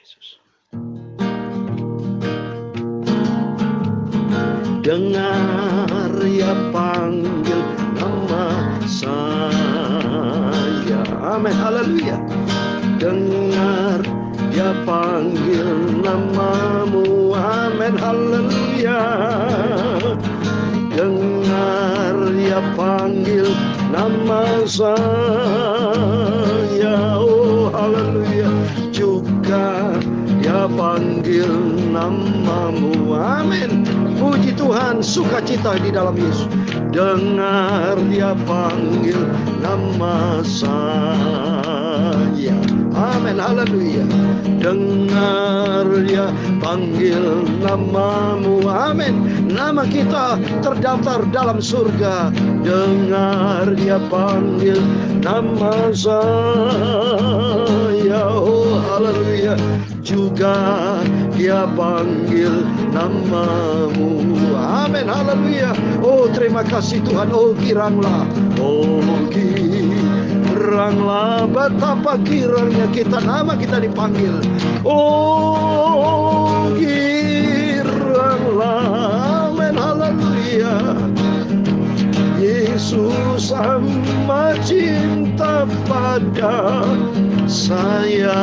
Yesus. Dengar ya panggil nama saya. Amin, haleluya. Dengar ya panggil namamu. Amin, haleluya. Dengar ya panggil nama saya. Oh haleluya. Juga ya panggil namamu. Amin. Puji Tuhan, sukacita di dalam Yesus. Dengar dia panggil nama saya. Amin, haleluya. Dengar dia panggil namamu. Amin. Nama kita terdaftar dalam surga. Dengar dia panggil nama saya. Oh haleluya. Juga dia panggil namamu. Amin, haleluya. Oh terima kasih Tuhan. Oh giranglah. Oh giranglah. Betapa girangnya kita, nama kita dipanggil. Oh giranglah. Amin, haleluya. Yesus amat cinta pada saya.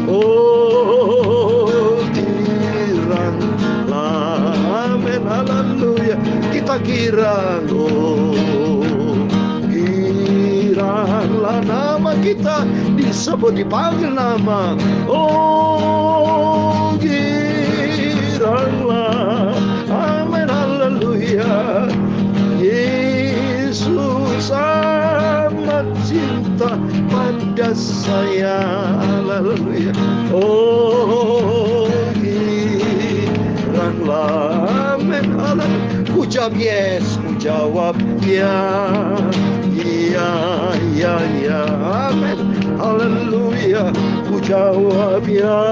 Oh giranglah. Amin, haleluya. Kita girang. Oh giranglah. Nama kita disebut, dipanggil nama. Oh giranglah. Amin, haleluya. Yesus amat cinta pada saya. Haleluya. Oh giranglah. Amin, haleluya. Ku jawab yes, ku jawab ya. Iya, iya, iya. Amin, haleluya. Ku jawab ya.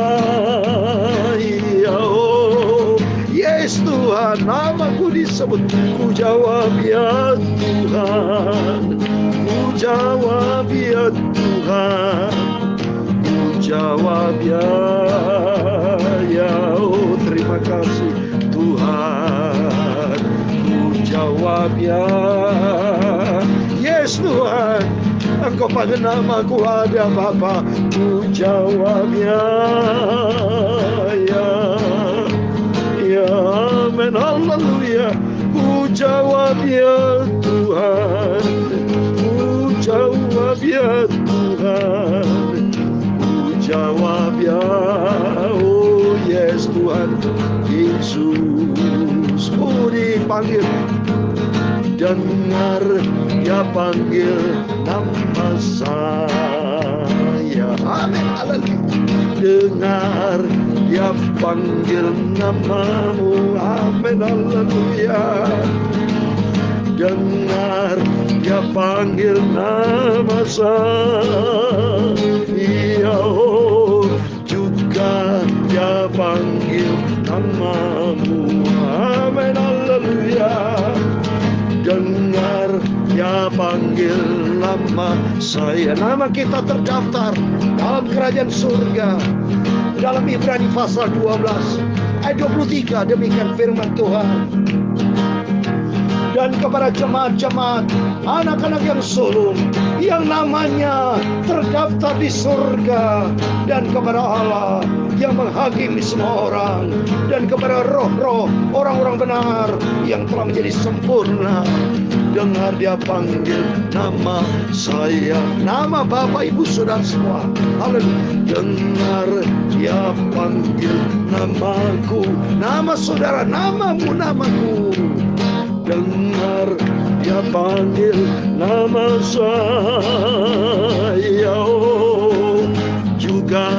Iya, oh yes Tuhan, namaku disebut. Ku jawab ya Tuhan. Ku jawab ya Tuhan. Ku jawab ya. Ya oh terima kasih Tuhan. Ku jawab ya. Yes Tuhan, Engkau panggil namaku ada Bapa. Ku jawab ya. Ya. Ya amin, haleluya. Ku jawab ya Tuhan. Ku jawab ya Tuhan. Ku jawab ya. Oh yes Tuhan Yesus. Ku dipanggil. Dengar dia panggil nama saya. Amin, haleluya. Dengar dia panggil namamu. Amin, haleluya. Dengar dia panggil nama saya. Oh juga dia panggil namamu. Amin, haleluya. Dengar dia panggil nama saya. Nama kita terdaftar dalam kerajaan surga. Dalam Ibrani pasal 12 ayat 23 demikian firman Tuhan. Dan kepada jemaat-jemaat anak-anak yang sulung yang namanya terdaftar di surga, dan kepada Allah yang menghakimi semua orang, dan kepada roh-roh orang-orang benar yang telah menjadi sempurna. Dengar dia panggil nama saya. Nama Bapak Ibu Saudara semua. Haleluya. Dengar dia panggil namaku. Nama saudara, namamu, namaku. Dengar dia panggil nama saya. Oh, juga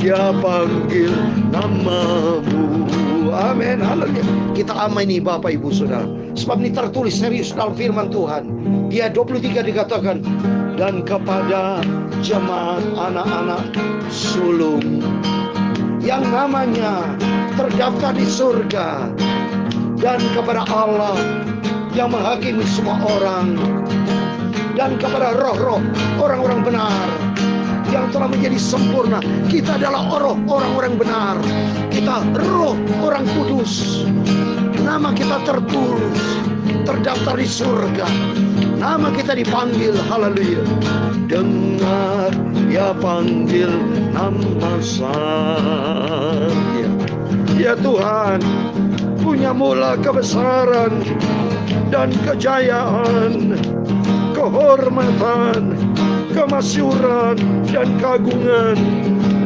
dia panggil namamu. Amin, haleluya. Kita amini Bapak Ibu Saudara, sebab ini tertulis serius dalam firman Tuhan. Di ayat 23 dikatakan, dan kepada jemaat anak-anak sulung yang namanya terdaftar di surga, dan kepada Allah yang menghakimi semua orang, dan kepada roh-roh orang-orang benar yang telah menjadi sempurna. Kita adalah orang-orang benar. Kita roh orang kudus. Nama kita tertulis, terdaftar di surga. Nama kita dipanggil, haleluya. Dengar ya panggil nama saya. Ya Tuhan, punya mula kebesaran dan kejayaan, kehormatan, kemasyuran dan keagungan.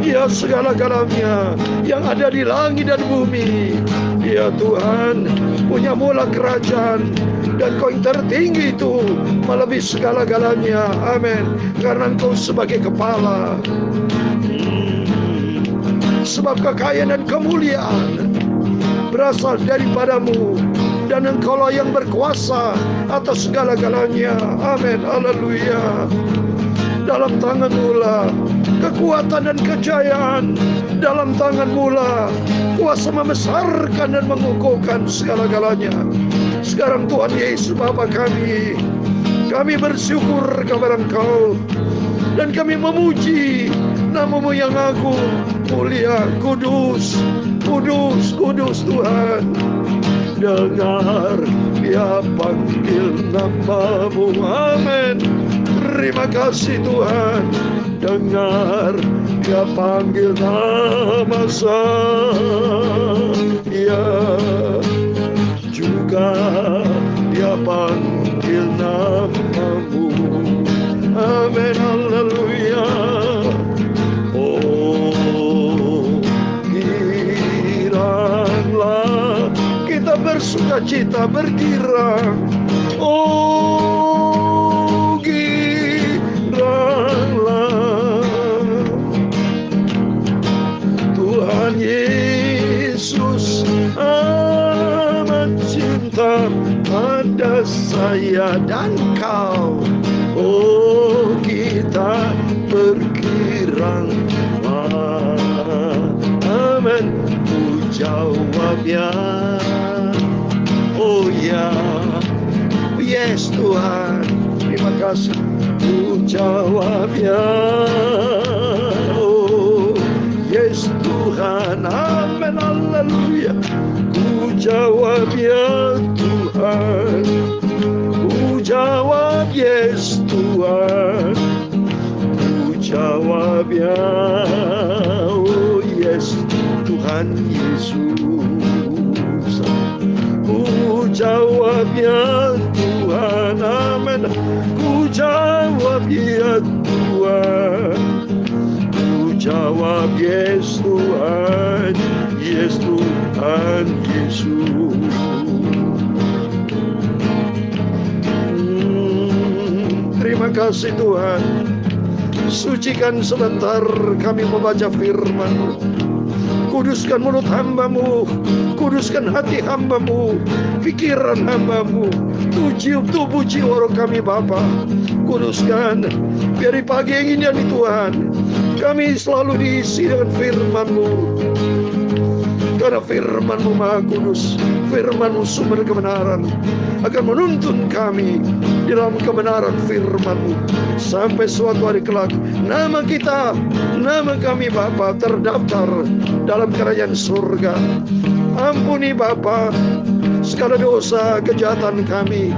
Ya segala-galanya yang ada di langit dan bumi. Ya Tuhan, punya mula kerajaan, dan Kau yang tertinggi itu melebihi segala-galanya. Amin. Karena Engkau sebagai kepala. Sebab kekayaan dan kemuliaan berasal daripadamu, dan Engkaulah yang berkuasa atas segala-galanya. Amin. Haleluya. Dalam tangan-Mu lah kekuatan dan kejayaan. Dalam tangan-Mu lah kuasa membesarkan dan mengukuhkan segala-galanya. Sekarang Tuhan Yesus Bapa kami bersyukur kepada Engkau, dan kami memuji nama-Mu yang agung, mulia, kudus, kudus, kudus Tuhan. Dengar dia panggil nama-Mu. Amin. Terima kasih Tuhan. Dengar dia panggil nama saya. Juga dia panggil nama-Mu. Amin. Haleluya. Oh, giranglah kita bersuka cita, bergirang. Oh, giranglah Tuhan Yesus amat cinta pada saya dan kau. Oh, kita bergiranglah. Amin. Ku jawab ya. Oh ya. Yes Tuhan. Terima kasih. Ku jawab ya. Oh yes Tuhan. Amin. Haleluya. Ku jawab ya Tuhan. Ku jawab yes Tuhan. Ku jawab ya. Oh yes Tuhan Yesus. Ku jawab ya Tuhan. Amin. Ku jawab ya Tuhan. Ku jawab yes Tuhan. Yes Tuhan Yesus. Terima kasih Tuhan. Sucikan sebentar kami membaca firman-Mu. Kuduskan mulut hamba-Mu, kuduskan hati hamba-Mu, pikiran hamba-Mu. Tubuh jiwa roh kami Bapa, kuduskan. Biar di pagi yang ini Tuhan, kami selalu diisi dengan firman-Mu. Karena firman-Mu Maha Kudus, firman-Mu sumber kebenaran, akan menuntun kami di dalam kebenaran firman-Mu sampai suatu hari kelak nama kita, nama kami Bapa terdaftar dalam kerajaan surga. Ampuni Bapa segala dosa kejahatan kami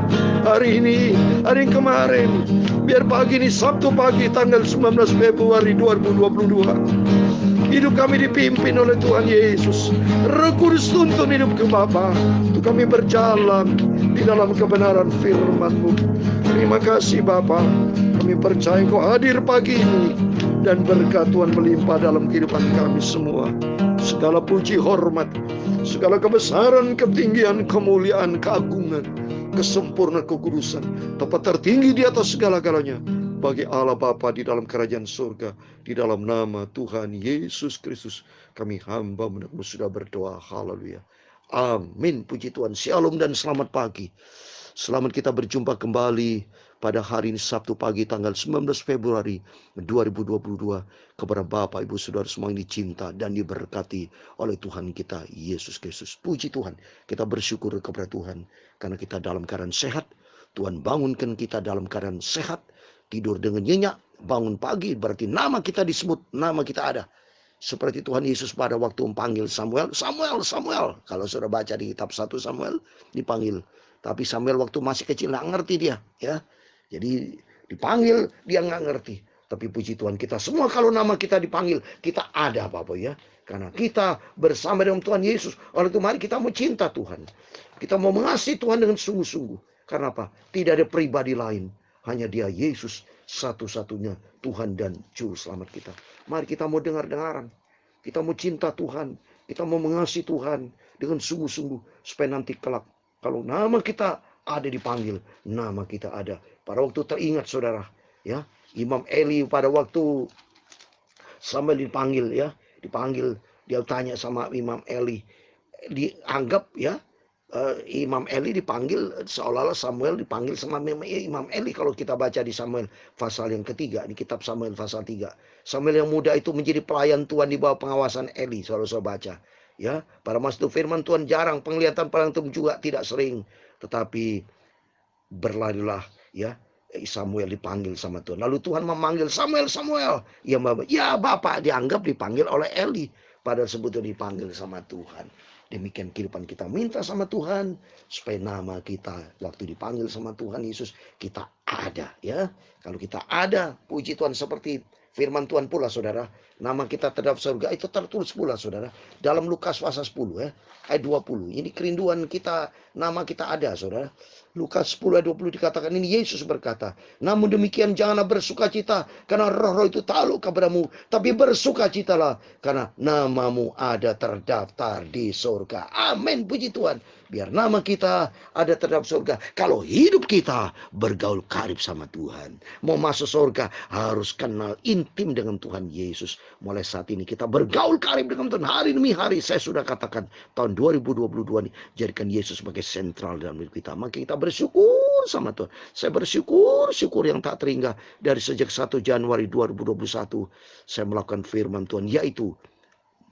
hari ini, hari kemarin. Biar pagi ini Sabtu pagi tanggal 19 Februari 2022 hidup kami dipimpin oleh Tuhan Yesus. Roh Kudus tuntun hidup ke Bapa, untuk kami berjalan di dalam kebenaran firman-Mu. Terima kasih Bapa. Kami percaya Engkau hadir pagi ini, dan berkat Tuhan melimpah dalam kehidupan kami semua. Segala puji hormat, segala kebesaran, ketinggian, kemuliaan, keagungan, kesempurnaan, kekudusan, tempat tertinggi di atas segala-galanya bagi Allah Bapa di dalam kerajaan surga, di dalam nama Tuhan Yesus Kristus kami hamba menurutmu sudah berdoa. Haleluya. Amin. Puji Tuhan. Shalom dan selamat pagi. Selamat kita berjumpa kembali pada hari ini Sabtu pagi tanggal 19 Februari 2022 kepada Bapak Ibu Saudara semua yang dicinta dan diberkati oleh Tuhan kita Yesus Kristus. Puji Tuhan. Kita bersyukur kepada Tuhan karena kita dalam keadaan sehat. Tuhan bangunkan kita dalam keadaan sehat. Tidur dengan nyenyak, bangun pagi berarti nama kita disebut, nama kita ada. Seperti Tuhan Yesus pada waktu memanggil Samuel, Samuel, Samuel. Kalau sudah baca di kitab 1 Samuel, dipanggil. Tapi Samuel waktu masih kecil nggak ngerti dia, ya. Jadi dipanggil dia nggak ngerti. Tapi puji Tuhan, kita semua kalau nama kita dipanggil, kita ada Bapak ya. Karena kita bersama dengan Tuhan Yesus. Oleh itu mari kita mau cinta Tuhan. Kita mau mengasihi Tuhan dengan sungguh-sungguh. Karena apa? Tidak ada pribadi lain. Hanya dia Yesus satu-satunya Tuhan dan Juru Selamat kita. Mari kita mau dengar-dengaran. Kita mau cinta Tuhan. Kita mau mengasihi Tuhan dengan sungguh-sungguh. Supaya nanti kelak kalau nama kita ada dipanggil, nama kita ada. Pada waktu teringat saudara, ya, Imam Eli pada waktu Samuel dipanggil, ya, dipanggil, dia tanya sama Imam Eli, dianggap ya, Imam Eli dipanggil seolah-olah Samuel dipanggil sama Imam Eli. Kalau kita baca di Samuel pasal yang ketiga, di kitab Samuel pasal 3, Samuel yang muda itu menjadi pelayan Tuhan di bawah pengawasan Eli. Kalau saya baca, ya, pada masa itu firman Tuhan jarang, penglihatan penentu juga tidak sering, tetapi berlarilah, ya, Samuel dipanggil sama Tuhan. Lalu Tuhan memanggil Samuel, Samuel. Ya Bapak, dianggap dipanggil oleh Eli. Padahal sebetulnya dipanggil sama Tuhan. Demikian kehidupan kita, minta sama Tuhan supaya nama kita waktu dipanggil sama Tuhan Yesus kita ada, ya. Kalau kita ada, puji Tuhan, seperti firman Tuhan pula saudara, nama kita terhadap surga itu tertulis pula saudara dalam Lukas pasal 10 ya, ayat 20. Ini kerinduan kita, nama kita ada saudara. Lukas 10 ayat 20 dikatakan ini, Yesus berkata, namun demikian janganlah bersukacita karena roh-roh itu takluk kepadamu, tapi bersukacitalah karena namamu ada terdaftar di surga. Amin, puji Tuhan. Biar nama kita ada terhadap surga. Kalau hidup kita bergaul karib sama Tuhan, mau masuk surga harus kenal intim dengan Tuhan Yesus. Mulai saat ini kita bergaul karib dengan Tuhan hari demi hari. Saya sudah katakan tahun 2022 ini jadikan Yesus sebagai sentral dalam hidup kita. Maka kita bersyukur sama Tuhan. Saya bersyukur yang tak terhingga dari sejak 1 Januari 2021 saya melakukan firman Tuhan, yaitu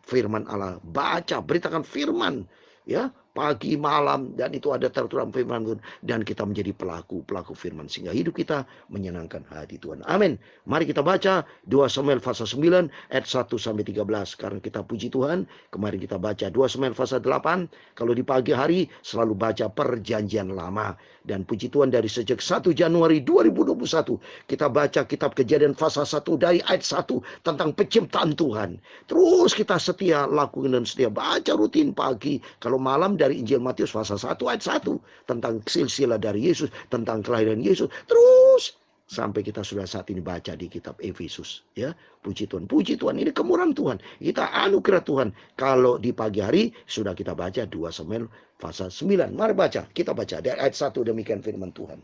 firman Allah. Baca, beritakan firman, ya, pagi malam, dan itu ada tertulis firman Tuhan, dan kita menjadi pelaku firman sehingga hidup kita menyenangkan hati Tuhan. Amin. Mari kita baca 2 Samuel pasal 9 ayat 1 sampai 13. Sekarang kita puji Tuhan. Kemarin kita baca 2 Samuel pasal 8. Kalau di pagi hari selalu baca perjanjian lama, dan puji Tuhan dari sejak 1 Januari 2021 kita baca kitab Kejadian pasal 1 dari ayat 1 tentang penciptaan Tuhan. Terus kita setia lakukan dan setia baca rutin pagi, kalau malam dari Injil Matius pasal 1 ayat 1 tentang silsilah dari Yesus, tentang kelahiran Yesus, terus sampai kita sudah saat ini baca di kitab Efesus, ya. Puji Tuhan, ini kemurahan Tuhan, kita anugerah Tuhan. Kalau di pagi hari sudah kita baca 2 Samuel pasal 9. Mari baca, kita baca dari ayat 1, demikian firman Tuhan.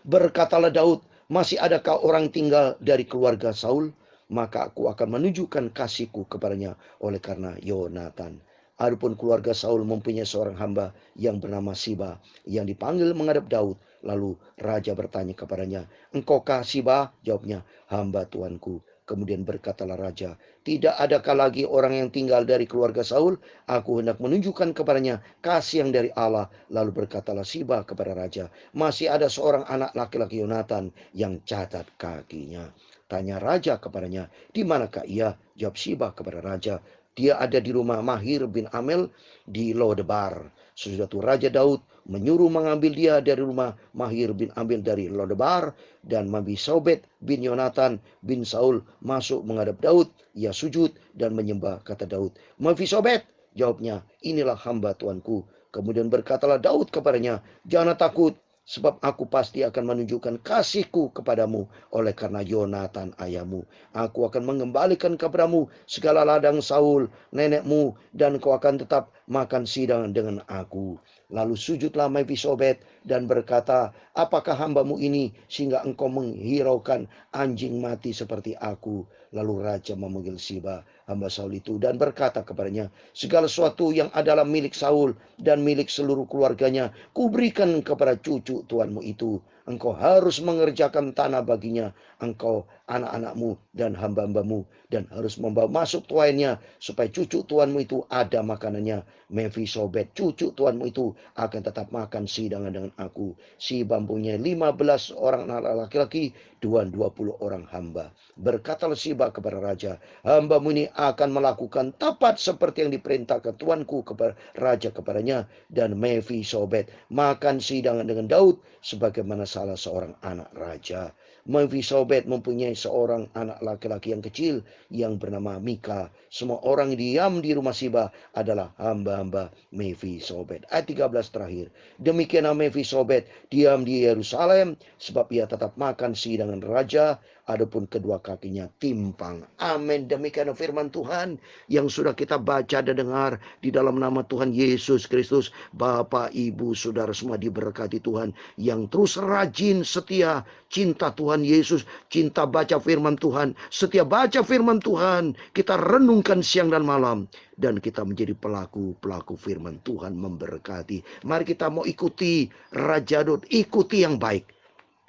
Berkatalah Daud, masih adakah orang tinggal dari keluarga Saul? Maka aku akan menunjukkan kasihku kepadanya oleh karena Yonatan. Adapun keluarga Saul mempunyai seorang hamba yang bernama Siba yang dipanggil menghadap Daud. Lalu raja bertanya kepadanya, engkaukah Siba? Jawabnya, hamba tuanku. Kemudian berkatalah raja, tidak adakah lagi orang yang tinggal dari keluarga Saul? Aku hendak menunjukkan kepadanya kasih yang dari Allah. Lalu berkatalah Siba kepada raja, masih ada seorang anak laki-laki Yonatan yang cacat kakinya. Tanya raja kepadanya, di manakah ia? Jawab Siba kepada raja, dia ada di rumah Mahir bin Amel di Lodebar. Sesudah itu Raja Daud menyuruh mengambil dia dari rumah Mahir bin Amel dari Lodebar, dan Mefiboset bin Yonatan bin Saul masuk menghadap Daud. Ia sujud dan menyembah. Kata Daud, Mefiboset. Jawabnya, inilah hamba tuanku. Kemudian berkatalah Daud kepadanya, jangan takut, sebab aku pasti akan menunjukkan kasihku kepadamu oleh karena Yonatan ayahmu. Aku akan mengembalikan kepadamu segala ladang Saul nenekmu, dan kau akan tetap makan sidang dengan aku. Lalu sujudlah Mefiboset dan berkata, apakah hambamu ini sehingga engkau menghiraukan anjing mati seperti aku? Lalu raja memanggil Siba hamba Saul itu dan berkata kepadanya, segala sesuatu yang adalah milik Saul dan milik seluruh keluarganya kuberikan kepada cucu tuanmu itu. Engkau harus mengerjakan tanah baginya, engkau, anak-anakmu, dan hamba-hambamu, dan harus membawa masuk tuannya, supaya cucu tuanmu itu ada makanannya. Mefisobet, cucu tuanmu itu akan tetap makan sidangan dengan aku. Si bampunya 15 orang anak laki-laki, 20 orang hamba. Berkatalah Siba kepada raja, hambamu ini akan melakukan tepat seperti yang diperintahkan tuanku kepada raja kepadanya. Dan Mefisobet makan sidangan dengan Daud sebagaimana salah seorang anak raja. Mefisobet mempunyai seorang anak laki-laki yang kecil yang bernama Mika. Semua orang diam di rumah Siba adalah hamba-hamba Mefisobet. Ayat 13 terakhir. Demikianlah Mefisobet diam di Yerusalem sebab ia tetap makan sidangan raja, adapun kedua kakinya timpang. Amin. Demikian firman Tuhan yang sudah kita baca dan dengar di dalam nama Tuhan Yesus Kristus. Bapak, Ibu, Saudara semua diberkati Tuhan, yang terus rajin, setia, cinta Tuhan Yesus, cinta baca firman Tuhan, setia baca firman Tuhan, kita renungkan siang dan malam, dan kita menjadi pelaku-pelaku firman Tuhan memberkati. Mari kita mau ikuti Raja Daud, ikuti yang baik.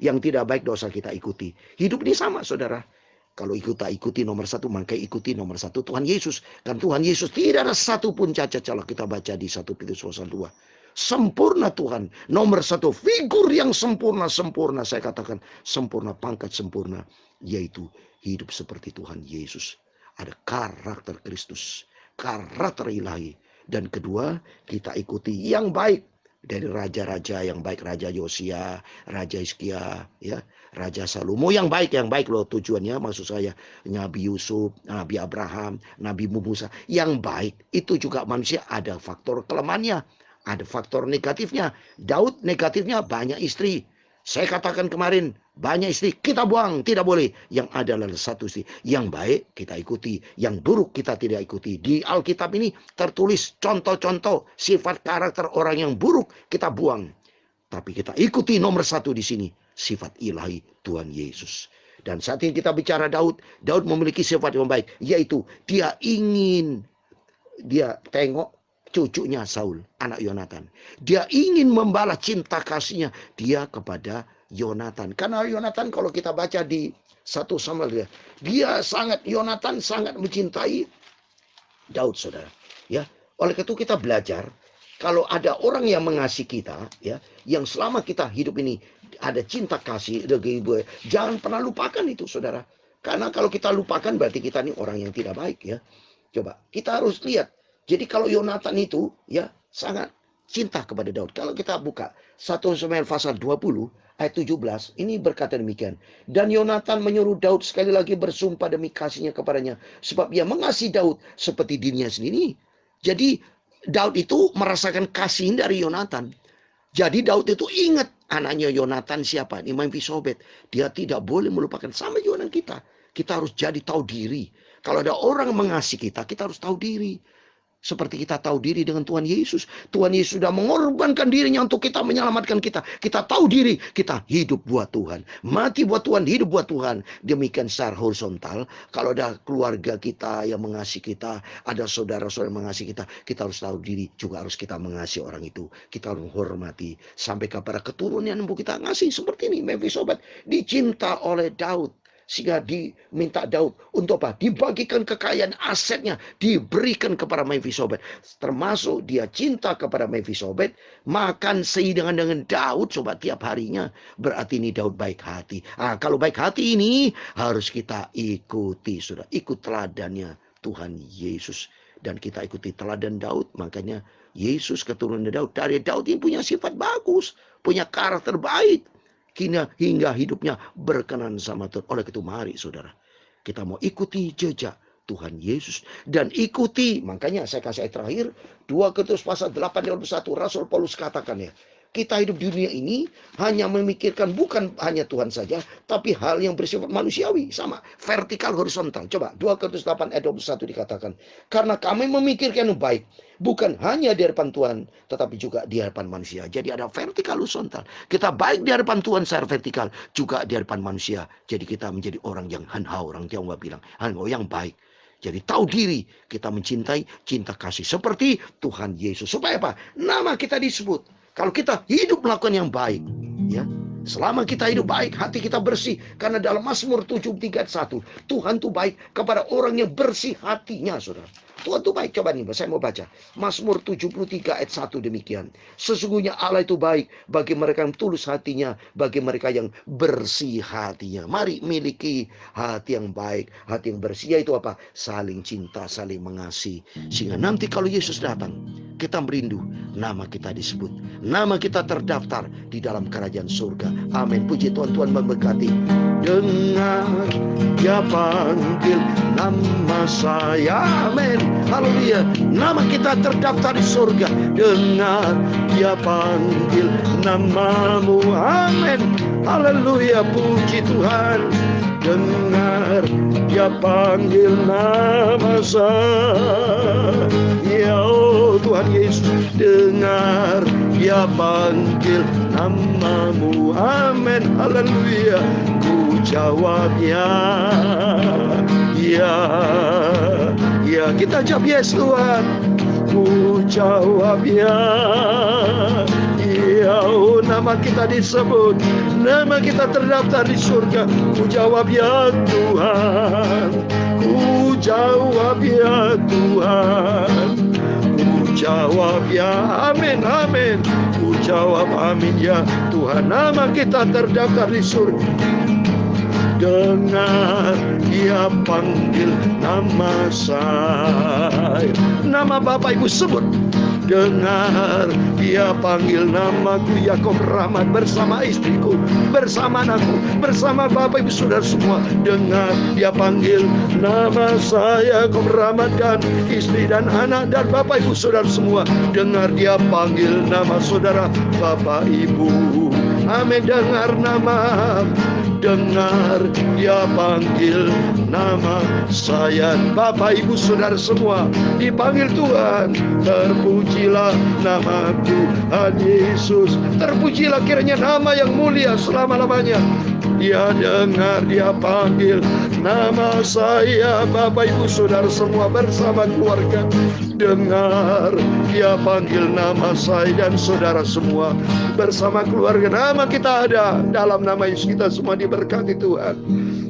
Yang tidak baik dosa kita ikuti. Hidup ini sama, saudara. Kalau kita ikuti nomor satu, maka ikuti nomor satu Tuhan Yesus. Dan Tuhan Yesus tidak ada satupun cacat. Kalau kita baca di 1 Petrus 2. Sempurna Tuhan. Nomor satu, figur yang sempurna. Sempurna, saya katakan sempurna, pangkat sempurna. Yaitu hidup seperti Tuhan Yesus. Ada karakter Kristus, karakter ilahi. Dan kedua, kita ikuti yang baik. Dari raja-raja yang baik, Raja Yosia, Raja Hizkia, ya, Raja Salomo yang baik loh tujuannya, maksud saya Nabi Yusuf, Nabi Abraham, Nabi Musa yang baik. Itu juga manusia ada faktor kelemahannya, ada faktor negatifnya. Daud negatifnya banyak istri. Saya katakan kemarin, banyak istri kita buang, tidak boleh. Yang ada adalah satu istri. Yang baik kita ikuti, yang buruk kita tidak ikuti. Di Alkitab ini tertulis contoh-contoh sifat karakter orang yang buruk kita buang. Tapi kita ikuti nomor satu di sini, sifat ilahi Tuhan Yesus. Dan saat ini kita bicara Daud. Daud memiliki sifat yang baik, yaitu dia tengok cucunya Saul, anak Yonatan. Dia ingin membalas cinta kasihnya dia kepada Yonatan. Karena Yonatan kalau kita baca di 1 Samuel, Yonatan sangat mencintai Daud, saudara. Ya, oleh itu kita belajar kalau ada orang yang mengasihi kita, ya, yang selama kita hidup ini ada cinta kasih, jangan pernah lupakan itu, saudara. Karena kalau kita lupakan berarti kita ini orang yang tidak baik, ya. Coba kita harus lihat. Jadi kalau Yonatan itu ya sangat cinta kepada Daud. Kalau kita buka 1 Samuel pasal 20 ayat 17, ini berkata demikian. Dan Yonatan menyuruh Daud sekali lagi bersumpah demi kasihnya kepadanya, sebab ia mengasihi Daud seperti dirinya sendiri. Jadi Daud itu merasakan kasih dari Yonatan. Jadi Daud itu ingat anaknya Yonatan siapa? Ini Mefisobet. Dia tidak boleh melupakan, sama juga dengan kita. Kita harus jadi tahu diri. Kalau ada orang mengasihi kita, kita harus tahu diri. Seperti kita tahu diri dengan Tuhan Yesus. Tuhan Yesus sudah mengorbankan dirinya untuk kita, menyelamatkan kita. Kita tahu diri, kita hidup buat Tuhan. Mati buat Tuhan, hidup buat Tuhan. Demikian secara horizontal. Kalau ada keluarga kita yang mengasihi kita, ada saudara-saudara yang mengasihi kita, kita harus tahu diri. Juga harus kita mengasihi orang itu. Kita harus menghormati. Sampai kepada keturunan yang kita ngasih. Seperti ini, Mefisobet dicinta oleh Daud. Sehingga diminta Daud untuk apa? Dibagikan kekayaan asetnya, diberikan kepada Mefisobet. Termasuk dia cinta kepada Mefisobet, makan sehidangan dengan Daud coba tiap harinya. Berarti ini Daud baik hati. Kalau baik hati ini harus kita ikuti, sudah ikut teladannya Tuhan Yesus. Dan kita ikuti teladan Daud, makanya Yesus keturunan Daud. Dari Daud ini punya sifat bagus, punya karakter baik. Hingga hidupnya berkenan sama Tuhan. Oleh itu mari saudara, kita mau ikuti jejak Tuhan Yesus. Dan ikuti, makanya saya kasih ayat terakhir, 2 Korintus pasal 8:21, Rasul Paulus katakan ya, kita hidup di dunia ini hanya memikirkan bukan hanya Tuhan saja, tapi hal yang bersifat manusiawi, sama vertikal horizontal. Coba 2 Korintus 8:21 dikatakan, karena kami memikirkan yang baik, bukan hanya di hadapan Tuhan, tetapi juga di hadapan manusia. Jadi ada vertikal horizontal. Kita baik di hadapan Tuhan secara vertikal, juga di hadapan manusia. Jadi kita menjadi orang yang hanhao, orang Tionghoa bilang, hanhao yang baik. Jadi tahu diri, kita mencintai, cinta kasih seperti Tuhan Yesus. Supaya apa? Nama kita disebut. Kalau kita hidup melakukan yang baik, ya, Selama kita hidup baik, hati kita bersih. Karena dalam Mazmur 73 ayat 1, Tuhan tuh baik kepada orang yang bersih hatinya, saudara. Tuhan tuh baik. Coba nih, saya mau baca. Mazmur 73 ayat 1 demikian. Sesungguhnya Allah itu baik bagi mereka yang tulus hatinya, bagi mereka yang bersih hatinya. Mari miliki hati yang baik, hati yang bersih. Yaitu apa? Saling cinta, saling mengasihi. Sehingga nanti kalau Yesus datang, kita merindu, nama kita disebut, nama kita terdaftar di dalam kerajaan surga. Amin. Puji Tuhan, Tuhan memberkati. Dengar dia panggil nama saya. Amin. Haleluya. Nama kita terdaftar di surga. Dengar dia panggil namamu. Amin. Haleluya. Puji Tuhan. Dengar dia panggil nama saya. Ya Tuhan Yesus, dengar dia panggil namamu. Amin. Haleluya. Ku jawab ya. Ya. Ya, kita jawab yes Tuhan. Ku jawab ya. Ya, nama kita disebut, nama kita terdaftar di surga. Ku jawab ya Tuhan. Ku jawab ya Tuhan. Ku jawab ya. Amin, amin. Ku jawab amin ya Tuhan. Nama kita terdaftar di surga. Dengar dia panggil nama saya. Nama Bapak Ibu sebut. Dengar dia panggil namaku, Yakob Rahmat, bersama istriku, bersama anakku, bersama Bapak Ibu Saudara semua. Dengar dia panggil nama saya, Yakob Rahmat, dan istri dan anak dan Bapak Ibu Saudara semua. Dengar dia panggil nama saudara, Bapak Ibu. Amin. Dengar nama. Dengar dia panggil nama saya. Bapak Ibu Saudara semua dipanggil Tuhan. Terpujilah nama Tuhan Yesus. Terpujilah kiranya nama yang mulia selama-lamanya. Dia dengar, dia panggil nama saya. Bapak Ibu Saudara semua bersama keluarga. Dengar dia panggil nama saya dan saudara semua bersama keluarga. Nama kita ada dalam nama Yesus. Kita semua diberkati Tuhan.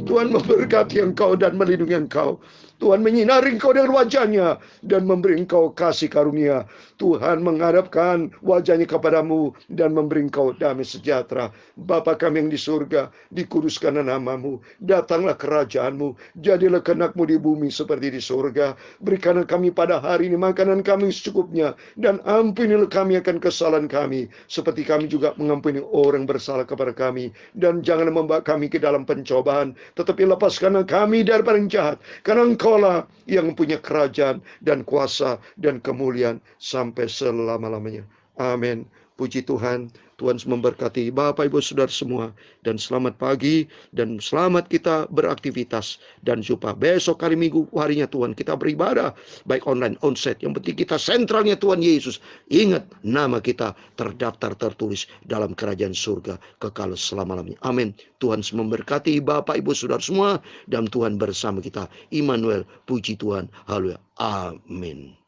Tuhan memberkati engkau dan melindungi engkau. Tuhan menyinari engkau dengan wajahnya dan memberi engkau kasih karunia. Tuhan menghadapkan wajahnya kepadamu dan memberi engkau damai sejahtera. Bapa kami yang di surga, dikuduskanlah namamu. Datanglah kerajaanmu. Jadilah kehendakmu di bumi seperti di surga. Berikanlah kami pada hari ini makanan kami secukupnya. Dan ampunilah kami akan kesalahan kami, seperti kami juga mengampuni orang bersalah kepada kami. Dan jangan membawa kami ke dalam pencobaan, tetapi lepaskanlah kami daripada yang jahat. Karena engkaulah yang punya kerajaan dan kuasa dan kemuliaan sampai selama-lamanya. Amin. Puji Tuhan. Tuhan memberkati Bapak Ibu Saudara semua. Dan selamat pagi. Dan selamat kita beraktivitas. Dan jumpa besok hari Minggu, harinya Tuhan. Kita beribadah. Baik online, onsite. Yang penting kita sentralnya Tuhan Yesus. Ingat, nama kita terdaftar, tertulis dalam kerajaan surga kekal selama-lamanya. Amin. Tuhan memberkati Bapak Ibu Saudara semua. Dan Tuhan bersama kita. Immanuel. Puji Tuhan. Haleluya. Amin.